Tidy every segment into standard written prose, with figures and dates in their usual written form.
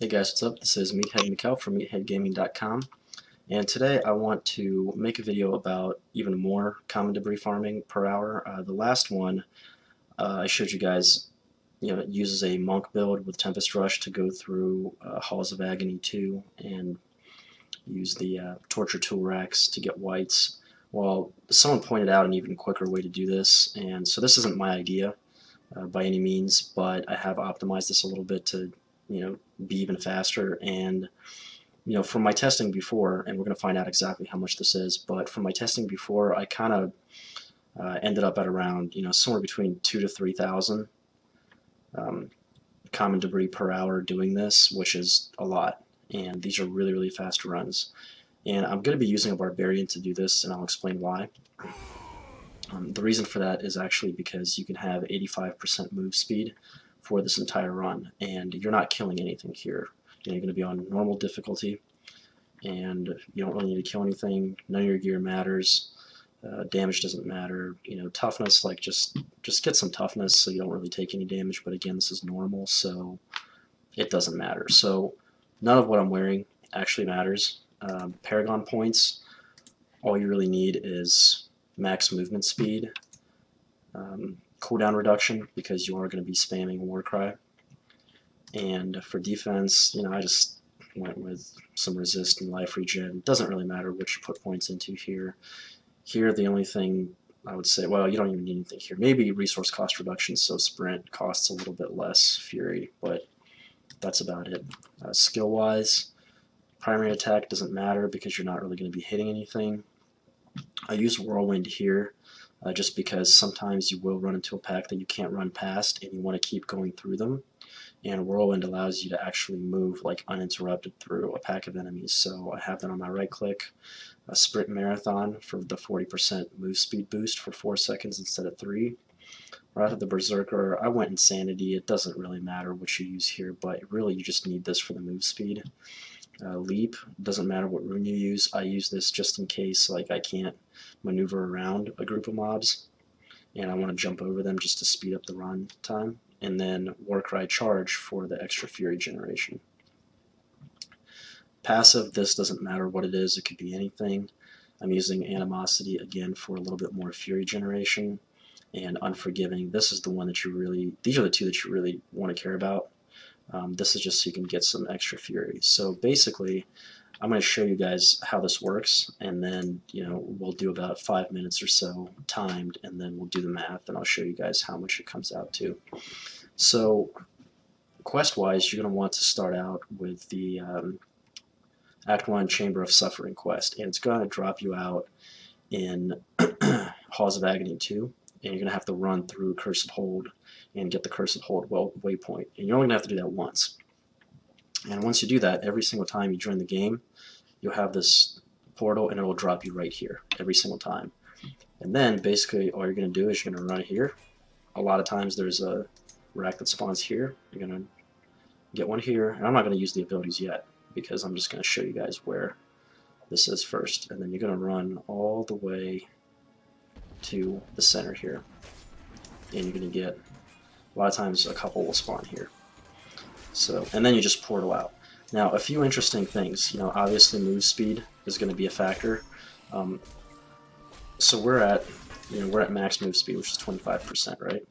Hey guys, what's up? This is Meathead Mikkel from MeatheadGaming.com, and today I want to make a video about even more common debris farming per hour. The last one I showed you guys, it uses a monk build with Tempest Rush to go through Halls of Agony 2 and use the Torture Tool Racks to get whites. Well, someone pointed out an even quicker way to do this, and so this isn't my idea by any means, but I have optimized this a little bit to be even faster. And from my testing before, and we're going to find out exactly how much this is, but from my testing before, I kind of ended up at around somewhere between 2,000 to 3,000 common debris per hour doing this, which is a lot. And these are really fast runs. And I'm going to be using a barbarian to do this, and I'll explain why. The reason for that is actually because you can have 85% move speed for this entire run, and you're not killing anything here. You're going to be on normal difficulty, and you don't really need to kill anything. None of your gear matters. Damage doesn't matter. Toughness, like just get some toughness so you don't really take any damage. But again, this is normal, so it doesn't matter. So none of what I'm wearing actually matters. Paragon points. All you really need is max movement speed. Cooldown reduction, because you are going to be spamming Warcry. And for defense, I just went with some resist and life regen. It doesn't really matter what you put points into here. Here, the only thing I would say, well, you don't even need anything here. Maybe resource cost reduction, so sprint costs a little bit less fury, but that's about it. Skill-wise, primary attack doesn't matter because you're not really going to be hitting anything. I use whirlwind here. Just because sometimes you will run into a pack that you can't run past and you want to keep going through them, and whirlwind allows you to actually move like uninterrupted through a pack of enemies. So I have that on my right click. A sprint marathon for the 40% move speed boost for 4 seconds instead of 3. Right at the berserker, I went insanity. It doesn't really matter what you use here, but really you just need this for the move speed. Leap, doesn't matter what rune you use. I use this just in case I can't maneuver around a group of mobs and I want to jump over them just to speed up the run time. And then Warcry charge for the extra fury generation. Passive, this doesn't matter what it is, it could be anything. I'm using animosity again for a little bit more fury generation, and unforgiving, this is the one that these are the two that you really want to care about. This is just so you can get some extra fury. So basically, I'm going to show you guys how this works, and then we'll do about 5 minutes or so timed, and then we'll do the math, and I'll show you guys how much it comes out to. So quest-wise, you're going to want to start out with the Act 1 Chamber of Suffering quest, and it's going to drop you out in Halls of Agony 2, and you're going to have to run through Cursed Hold and get the Cursed Hold waypoint. And you're only going to have to do that once. And once you do that, every single time you join the game, you'll have this portal, and it will drop you right here every single time. And then basically all you're going to do is you're going to run here. A lot of times there's a rack that spawns here. You're going to get one here. And I'm not going to use the abilities yet because I'm just going to show you guys where this is first. And then you're going to run all the way to the center here. And you're going to get, a lot of times a couple will spawn here. So, and then you just portal out. Now, a few interesting things. Obviously move speed is going to be a factor. So we're at max move speed, which is 25%, right?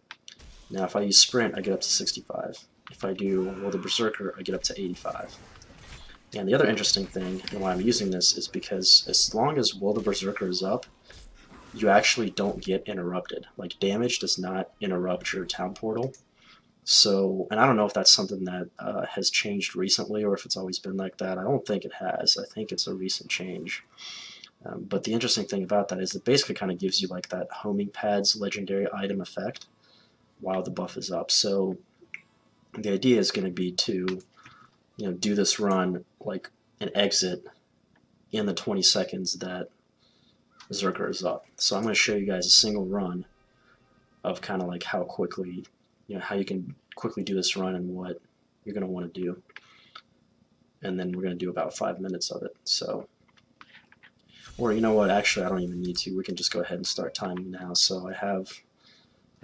Now, if I use sprint, I get up to 65. If I do Will the Berserker, I get up to 85. And the other interesting thing, and why I'm using this, is because as long as Will the Berserker is up, you actually don't get interrupted. Like, damage does not interrupt your town portal. So, and I don't know if that's something that has changed recently or if it's always been like that. I don't think it has. I think it's a recent change. But the interesting thing about that is it basically kind of gives you like that homing pads legendary item effect while the buff is up. So the idea is going to be to do this run like an exit in the 20 seconds that Berserker is up. So I'm going to show you guys a single run of kind of like how quickly how you can quickly do this run and what you're going to want to do. And then we're going to do about 5 minutes of it. So, or you know what, actually I don't even need to. We can just go ahead and start timing now. So I have,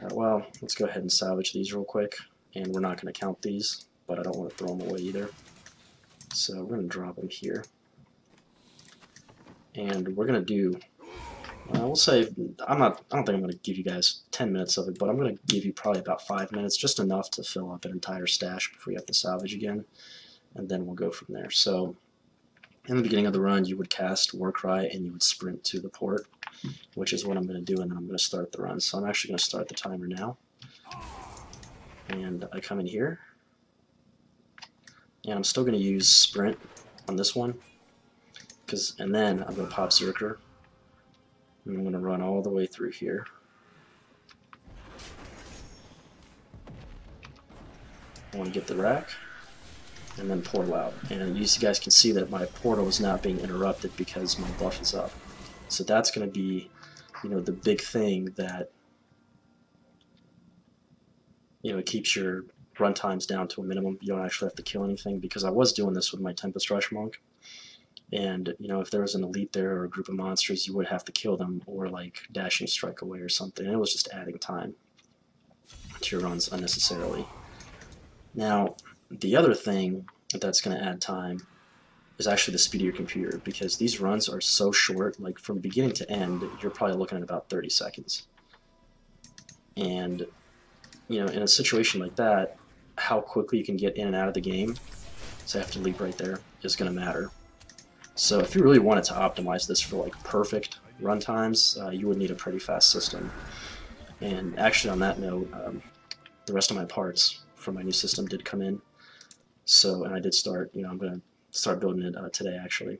well, let's go ahead and salvage these real quick. And we're not going to count these, but I don't want to throw them away either. So we're going to drop him here. And we're going to do, we'll say, I don't think I'm going to give you guys 10 minutes of it, but I'm going to give you probably about 5 minutes, just enough to fill up an entire stash before you have to salvage again. And then we'll go from there. So in the beginning of the run, you would cast Warcry and you would sprint to the port, which is what I'm going to do, and then I'm going to start the run. So I'm actually going to start the timer now. And I come in here, and I'm still going to use sprint on this one, and then I'm going to pop Zerker, and I'm going to run all the way through here. I want to get the rack, and then portal out. And you guys can see that my portal is not being interrupted because my buff is up. So that's going to be, the big thing that, it keeps your run times down to a minimum. You don't actually have to kill anything, because I was doing this with my Tempest Rush Monk. And, if there was an elite there or a group of monsters, you would have to kill them or, like, dashing strike away or something. And it was just adding time to your runs unnecessarily. Now, the other thing that's going to add time is actually the speed of your computer, because these runs are so short. Like, from beginning to end, you're probably looking at about 30 seconds. And, in a situation like that, how quickly you can get in and out of the game, so I have to leap right there, is going to matter. So if you really wanted to optimize this for like perfect run times, you would need a pretty fast system. And actually, on that note, the rest of my parts for my new system did come in. So, and I did start, I'm going to start building it today, actually.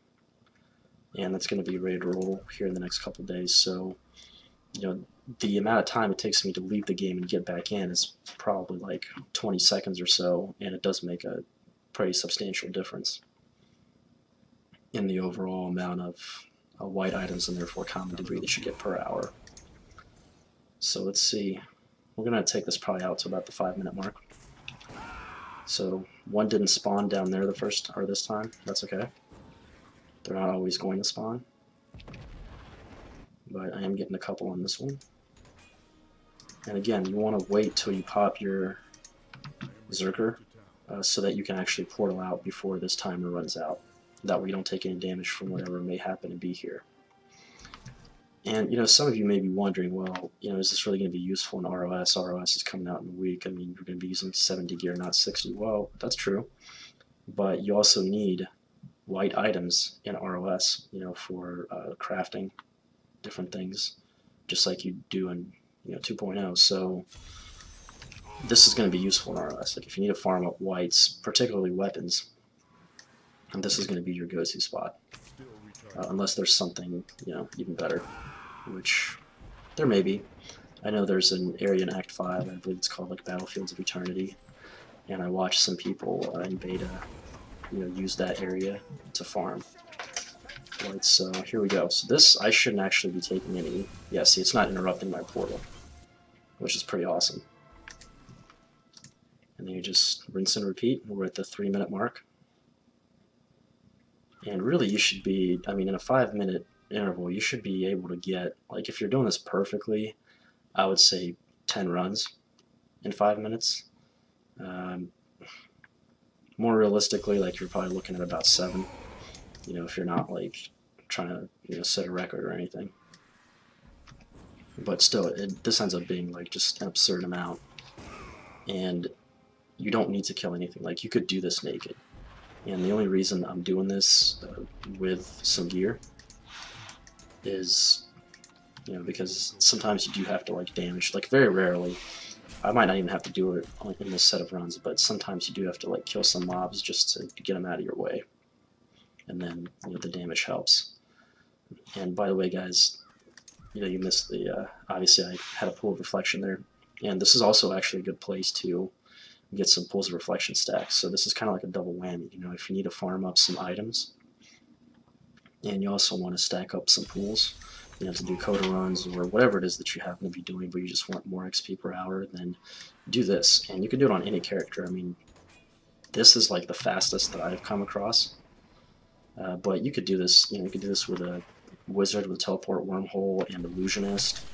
And that's going to be ready to roll here in the next couple of days. So, the amount of time it takes me to leave the game and get back in is probably like 20 seconds or so, and it does make a pretty substantial difference in the overall amount of white items and therefore common debris that you get per hour. So let's see. We're going to take this probably out to about the 5-minute mark. So one didn't spawn down there this time. That's okay. They're not always going to spawn. But I am getting a couple on this one. And again, you want to wait till you pop your Zerker so that you can actually portal out before this timer runs out. That way you don't take any damage from whatever may happen to be here. And, some of you may be wondering, well, is this really going to be useful in ROS? ROS is coming out in a week. I mean, you're going to be using 70 gear, not 60. Well, that's true. But you also need white items in ROS, for crafting different things, just like you do in 2.0. So this is going to be useful in ROS. Like if you need to farm up whites, particularly weapons, and this is going to be your go-to spot, unless there's something even better, which there may be. I know there's an area in Act 5, I believe it's called like Battlefields of Eternity, and I watched some people in beta use that area to farm. Right, so here we go. So this, I shouldn't actually be taking any. Yeah, see, it's not interrupting my portal, which is pretty awesome. And then you just rinse and repeat. We're at the 3-minute mark. And really, you should be, in a 5-minute interval, you should be able to get, like, if you're doing this perfectly, I would say 10 runs in 5 minutes. More realistically, like, you're probably looking at about 7. If you're not like trying to set a record or anything. But still, this ends up being like just an absurd amount, and you don't need to kill anything. Like you could do this naked, and the only reason I'm doing this with some gear is because sometimes you do have to like damage. Like very rarely, I might not even have to do it in this set of runs, but sometimes you do have to like kill some mobs just to get them out of your way. And then the damage helps. And by the way, guys, you missed the obviously I had a pool of reflection there, and this is also actually a good place to get some pools of reflection stacks. So this is kind of like a double whammy. If you need to farm up some items, and you also want to stack up some pools, to do coda runs or whatever it is that you happen to be doing, but you just want more XP per hour, then do this. And you can do it on any character. This is like the fastest that I've come across. But you could do this, you could do this with a wizard with teleport, wormhole, and illusionist,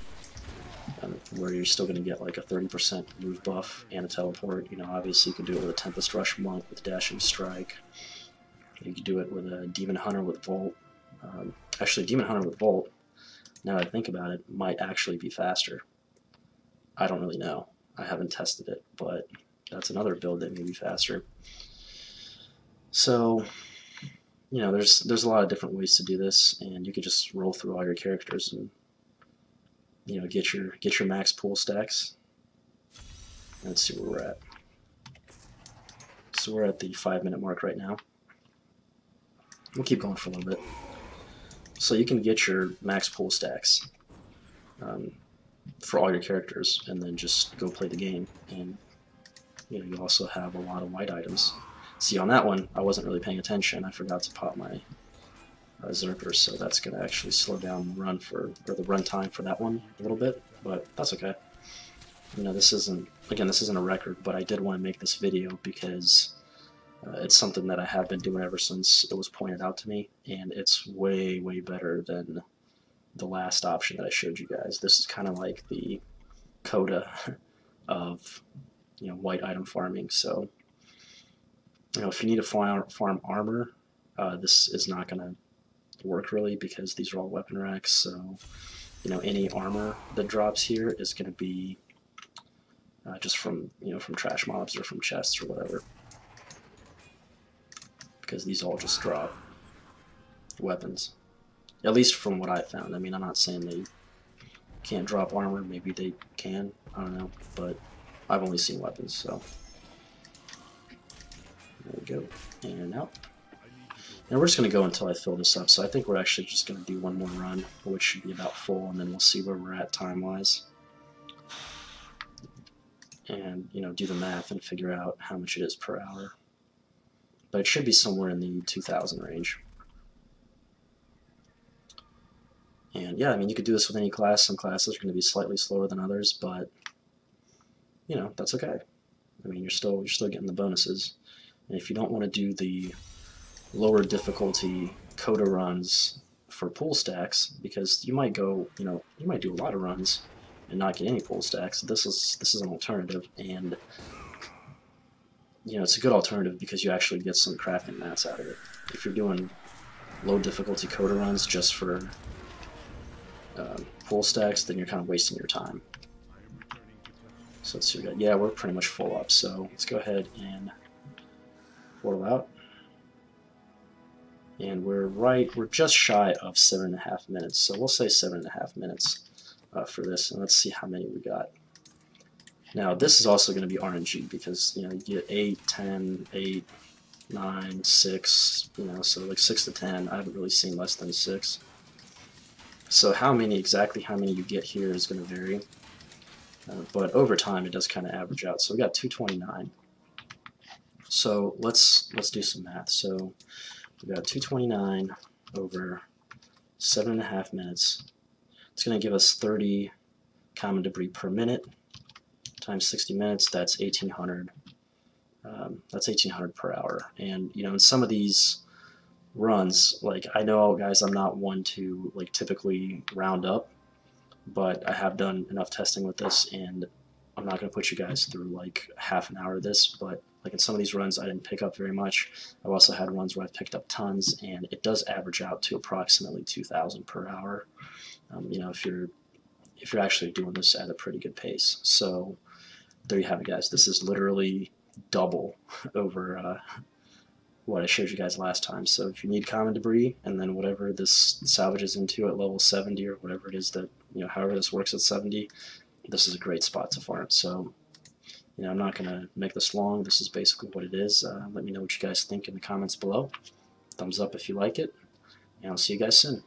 where you're still going to get like a 30% move buff and a teleport. Obviously you could do it with a Tempest Rush Monk with dashing strike, You could do it with a Demon Hunter with Volt. Actually, Demon Hunter with Volt, now that I think about it, might actually be faster. I don't really know. I haven't tested it, but that's another build that may be faster. So, you know, there's a lot of different ways to do this, and you could just roll through all your characters and, you know, get your max pool stacks. Let's see where we're at. So we're at the 5-minute mark right now. We'll keep going for a little bit. So you can get your max pool stacks for all your characters, and then just go play the game. And you know, you also have a lot of white items. See, on that one, I wasn't really paying attention. I forgot to pop my Zerker, so that's going to actually slow down the run the run time for that one a little bit, but that's okay. You know, this isn't a record, but I did want to make this video because it's something that I have been doing ever since it was pointed out to me, and it's way, way better than the last option that I showed you guys. This is kind of like the coda of, you know, white item farming. So, you know, if you need to farm armor, this is not going to work really, because these are all weapon racks. So, you know, any armor that drops here is going to be just from, you know, from trash mobs or from chests or whatever, because these all just drop weapons, at least from what I found. I mean, I'm not saying they can't drop armor, maybe they can, I don't know, but I've only seen weapons. So there we go, and out. And we're just going to go until I fill this up, so I think we're actually just going to do one more run, which should be about full, and then we'll see where we're at time-wise. And, you know, do the math and figure out how much it is per hour. But it should be somewhere in the 2,000 range. And yeah, I mean, you could do this with any class. Some classes are going to be slightly slower than others, but, you know, that's okay. I mean, you're still getting the bonuses. And if you don't want to do the lower difficulty coda runs for pool stacks, because you might go, you know, you might do a lot of runs and not get any pool stacks. This is an alternative, and you know, it's a good alternative because you actually get some crafting mats out of it. If you're doing low difficulty coda runs just for pool stacks, then you're kind of wasting your time. So let's see what we got. Yeah, we're pretty much full up, so let's go ahead and portal out. And we're just shy of 7.5 minutes, so we'll say 7.5 minutes for this, and let's see how many we got. Now this is also going to be RNG, because you know, you get 8, 10, 8, 9, 6, you know, so like 6 to 10. I haven't really seen less than 6. So exactly how many you get here is going to vary, but over time it does kind of average out. So we got 229. So let's do some math. So we got 229 over 7.5 minutes. It's going to give us 30 common debris per minute times 60 minutes. That's 1,800. That's 1,800 per hour. And you know, in some of these runs, like, I know, guys, I'm not one to like typically round up, but I have done enough testing with this, and I'm not going to put you guys through like half an hour of this, but like in some of these runs I didn't pick up very much. I've also had runs where I've picked up tons, and it does average out to approximately 2,000 per hour. You know, if you're actually doing this at a pretty good pace. So there you have it, guys. This is literally double over what I showed you guys last time. So if you need common debris, and then whatever this salvages into at level 70, or whatever it is that, you know, however this works at 70, this is a great spot to farm. So, you know, I'm not going to make this long. This is basically what it is. Let me know what you guys think in the comments below. Thumbs up if you like it, and I'll see you guys soon.